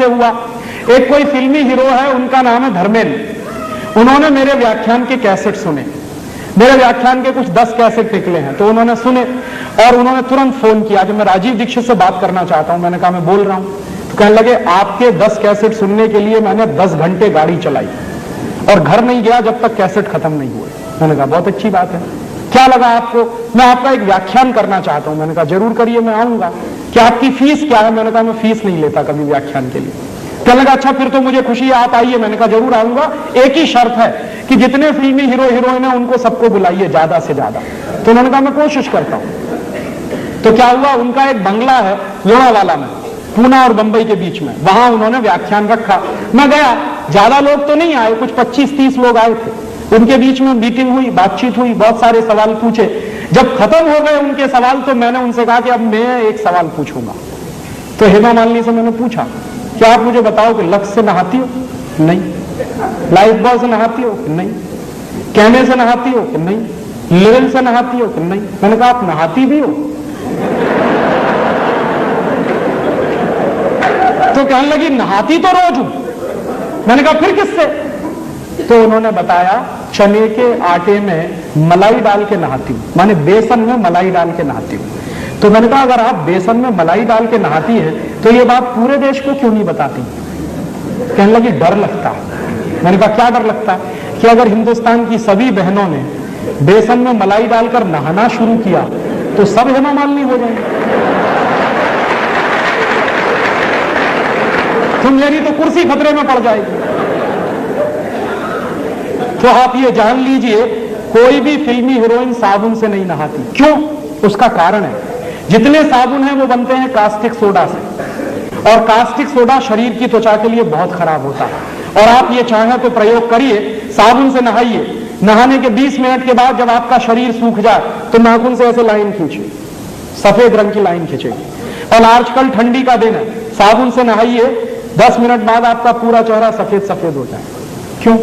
कैसे हुआ? एक कोई फिल्मी हीरो है, उनका नाम है धर्मेंद्र। उन्होंने मेरे व्याख्यान के कैसेट सुने, मेरे व्याख्यान के कुछ 10 कैसेट निकले हैं, तो उन्होंने सुने और उन्होंने तुरंत फोन किया कि मैं राजीव दीक्षित से बात करना चाहता हूं। मैंने कहा मैं बोल रहा हूं। तो कहने लगे आपके 10 कैसेट सुनने के लिए मैंने 10 घंटे गाड़ी चलाई और घर नहीं गया जब तक कैसेट खत्म नहीं हुए। मैंने कहा बहुत अच्छी बात है, क्या लगा आपको? मैं आपका एक व्याख्यान करना चाहता हूं। मैंने कहा जरूर करिए, मैं आऊंगा। क्या आपकी फीस क्या है? मैंने कहा मैं फीस नहीं लेता कभी व्याख्यान के लिए। कहने लगा अच्छा फिर तो मुझे खुशी है, आप आइए। मैंने कहा जरूर आऊंगा, एक ही शर्त है कि जितने फिल्मी हीरो हीरोइन है उनको सबको बुलाइए ज्यादा से ज्यादा। तो उन्होंने कहा मैं कोशिश करता हूं। तो क्या हुआ, उनका एक बंगला है लोनावाला में, पूना और बंबई के बीच में, वहां उन्होंने व्याख्यान रखा। मैं गया, ज्यादा लोग तो नहीं आए, कुछ 25-30 लोग आए थे। उनके बीच में मीटिंग हुई, बातचीत हुई, बहुत सारे सवाल पूछे। जब खत्म हो गए उनके सवाल तो मैंने उनसे कहा कि अब मैं एक सवाल पूछूंगा। तो हेमा मालिनी से मैंने पूछा क्या आप मुझे बताओ कि लक्स से नहाती हो? नहीं। लाइफ बॉय से नहाती हो? नहीं। कैमे से नहाती हो? नहीं। लिविल से नहाती हो? नहीं। मैंने कहा आप नहाती भी हो? तो कहने लगी नहाती तो रोज हूं। मैंने कहा फिर किससे? तो उन्होंने बताया चने के आटे में मलाई डाल के नहाती हूं, माने बेसन में मलाई डाल के नहाती हूं। तो मैंने कहा अगर आप बेसन में मलाई डाल के नहाती है तो ये बात पूरे देश को क्यों नहीं बताती? कहने लगी डर लगता है। मैंने कहा क्या डर लगता है? कि अगर हिंदुस्तान की सभी बहनों ने बेसन में मलाई डालकर नहाना शुरू किया तो सब हेमा मालिनी हो जाएंगे। तो मेरी तो कुर्सी खतरे में पड़ जाएगी। तो आप ये जान लीजिए कोई भी फिल्मी हीरोइन साबुन से नहीं नहाती। क्यों? उसका कारण है जितने साबुन हैं वो बनते हैं कास्टिक सोडा से, और कास्टिक सोडा शरीर की त्वचा के लिए बहुत खराब होता है। और आप ये चाहें तो प्रयोग करिए, साबुन से नहाइए, नहाने के 20 मिनट के बाद जब आपका शरीर सूख जाए तो नाखून से ऐसे लाइन खींचिए, सफेद रंग की लाइन खींचेगी। और आजकल ठंडी का दिन है, साबुन से नहाइए, 10 मिनट बाद आपका पूरा चेहरा सफेद सफेद हो जाए। क्यों?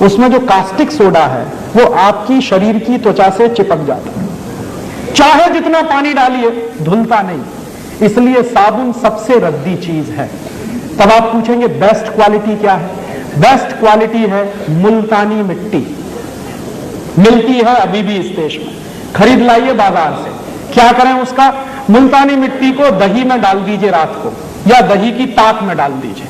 उसमें जो कास्टिक सोडा है वो आपकी शरीर की त्वचा से चिपक जाता है, चाहे जितना पानी डालिए धुलता नहीं। इसलिए साबुन सबसे रद्दी चीज है। तब आप पूछेंगे बेस्ट क्वालिटी क्या है? बेस्ट क्वालिटी है मुल्तानी मिट्टी, मिलती है अभी भी इस देश में, खरीद लाइए बाजार से। क्या करें उसका? मुल्तानी मिट्टी को दही में डाल दीजिए रात को, या दही की ताक में डाल दीजिए,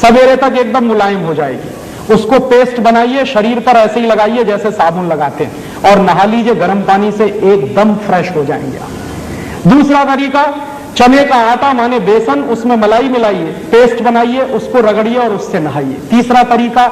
सवेरे तक एकदम मुलायम हो जाएगी। उसको पेस्ट बनाइए, शरीर पर ऐसे ही लगाइए जैसे साबुन लगाते हैं, और नहा लीजिए गर्म पानी से, एकदम फ्रेश हो जाएंगे आप। दूसरा तरीका, चने का आटा माने बेसन, उसमें मलाई मिलाइए, पेस्ट बनाइए, उसको रगड़िए और उससे नहाइए। तीसरा तरीका,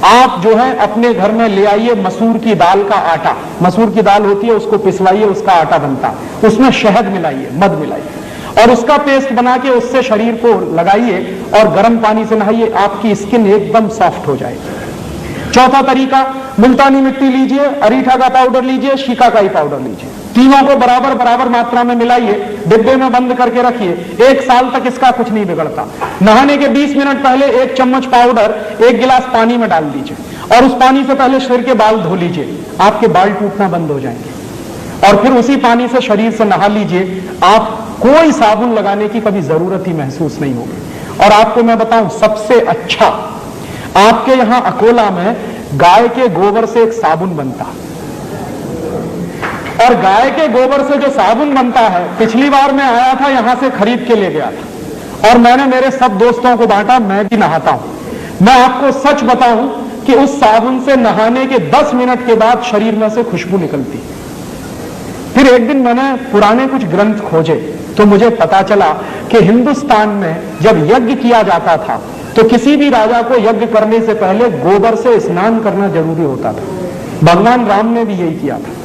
आप जो है अपने घर में ले आइए मसूर की दाल का आटा, मसूर की दाल होती है उसको पिसवाइए, उसका आटा बनता है, उसमें शहद मिलाइए, मध मिलाइए और उसका पेस्ट बना के उससे शरीर को लगाइए और गर्म पानी से नहाइए, आपकी स्किन एकदम सॉफ्ट हो जाएगी। चौथा तरीका, मुल्तानी मिट्टी लीजिए, अरीठा का पाउडर लीजिए, शिकाकाई पाउडर लीजिए, तीनों को बराबर बराबर मात्रा में मिलाइए, डिब्बे में बंद करके रखिए। 1 साल तक इसका कुछ नहीं बिगड़ता। नहाने के 20 मिनट पहले 1 चम्मच पाउडर 1 गिलास पानी में डाल दीजिए और उस पानी से पहले सिर के बाल धो लीजिए, आपके बाल टूटना बंद हो जाएंगे। और फिर उसी पानी से शरीर से नहा लीजिए, आप कोई साबुन लगाने की कभी जरूरत ही महसूस नहीं होगी। और आपको मैं बताऊं सबसे अच्छा, आपके यहां अकोला में गाय के गोबर से एक साबुन बनता है, और गाय के गोबर से जो साबुन बनता है, पिछली बार मैं आया था यहां से खरीद के ले गया था और मैंने मेरे सब दोस्तों को बांटा, मैं भी नहाता हूं। मैं आपको सच बताऊं कि उस साबुन से नहाने के 10 मिनट के बाद शरीर में से खुशबू निकलती। फिर एक दिन मैंने पुराने कुछ ग्रंथ खोजे तो मुझे पता चला कि हिंदुस्तान में जब यज्ञ किया जाता था तो किसी भी राजा को यज्ञ करने से पहले गोबर से स्नान करना जरूरी होता था। भगवान राम ने भी यही किया था।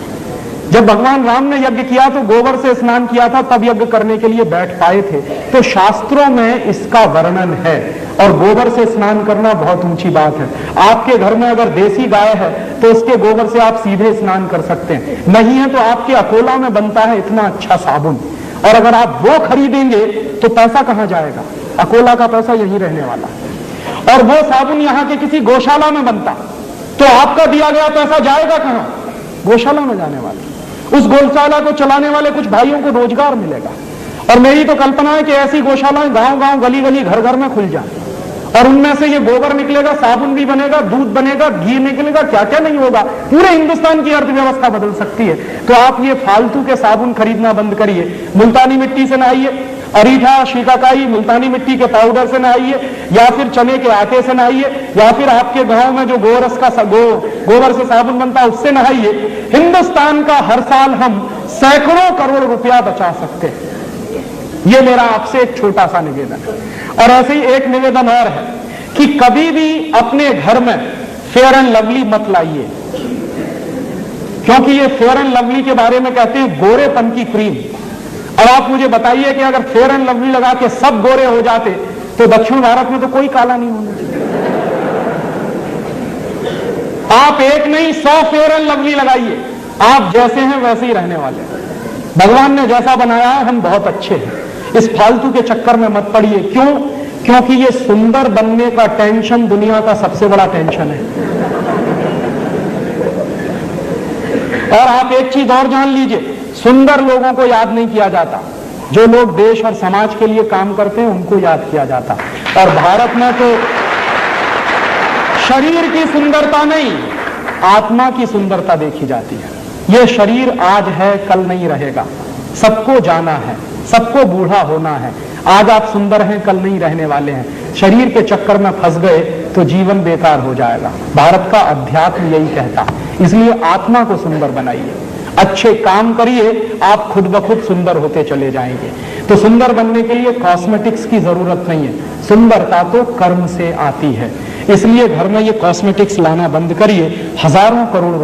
जब भगवान राम ने यज्ञ किया तो गोबर से स्नान किया था, तब यज्ञ करने के लिए बैठ पाए थे। तो शास्त्रों में इसका वर्णन है और गोबर से स्नान करना बहुत ऊंची बात है। आपके घर में अगर देसी गाय है तो उसके गोबर से आप सीधे स्नान कर सकते हैं, नहीं है तो आपके अकोला में बनता है इतना अच्छा साबुन, और अगर आप वो खरीदेंगे तो पैसा कहां जाएगा? अकोला का पैसा यही रहने वाला। और वो साबुन यहाँ के किसी गौशाला में बनता तो आपका दिया गया पैसा जाएगा कहां? गौशाला में जाने वाला। उस गौशाला को चलाने वाले कुछ भाइयों को रोजगार मिलेगा और मेरी तो कल्पना है कि ऐसी गौशालाएं गांव गांव गली गली घर घर में खुल जाए और उनमें से ये गोबर निकलेगा, साबुन भी बनेगा, दूध बनेगा, घी निकलेगा, क्या क्या नहीं होगा। पूरे हिंदुस्तान की अर्थव्यवस्था बदल सकती है। तो आप ये फालतू के साबुन खरीदना बंद करिए, मुल्तानी मिट्टी से नहाइए, अरीठा, शिकाकाई, मुल्तानी मिट्टी के पाउडर से नहाइए, या फिर चने के आटे से नहाइए, या फिर आपके गांव में जो गोरस का गोबर से साबुन बनता है उससे नहाइए। हिंदुस्तान का हर साल हम सैकड़ों करोड़ रुपया बचा सकते हैं। ये मेरा आपसे एक छोटा सा निवेदन है। और ऐसे ही एक निवेदन और है कि कभी भी अपने घर में फेयर एंड लवली मत लाइए, क्योंकि ये फेयर एंड लवली के बारे में कहते हैं गोरेपन की क्रीम। अब आप मुझे बताइए कि अगर फेयर एंड लवली लगा के सब गोरे हो जाते तो दक्षिण भारत में तो कोई काला नहीं होना चाहिए। आप एक नहीं 100 फेयर एंड लवली लगाइए, आप जैसे हैं वैसे ही रहने वाले हैं। भगवान ने जैसा बनाया है हम बहुत अच्छे हैं। इस फालतू के चक्कर में मत पड़िए। क्यों? क्योंकि ये सुंदर बनने का टेंशन दुनिया का सबसे बड़ा टेंशन है। और आप एक चीज और जान लीजिए, सुंदर लोगों को याद नहीं किया जाता, जो लोग देश और समाज के लिए काम करते हैं उनको याद किया जाता। और भारत में तो शरीर की सुंदरता नहीं, आत्मा की सुंदरता देखी जाती है। यह शरीर आज है, कल नहीं रहेगा। सबको जाना है, सबको बूढ़ा होना है। आज आप सुंदर हैं, कल नहीं रहने वाले हैं। शरीर के चक्कर में फंस गए तो जीवन बेकार हो जाएगा। भारत का अध्यात्म यही कहता है। इसलिए आत्मा को सुंदर बनाइए, अच्छे काम करिए, आप खुद ब खुद सुंदर होते चले जाएंगे। तो सुंदर बनने के लिए कॉस्मेटिक्स की जरूरत नहीं है, सुंदरता तो कर्म से आती है। इसलिए घर में ये कॉस्मेटिक्स लाना बंद करिए। हजारों करोड़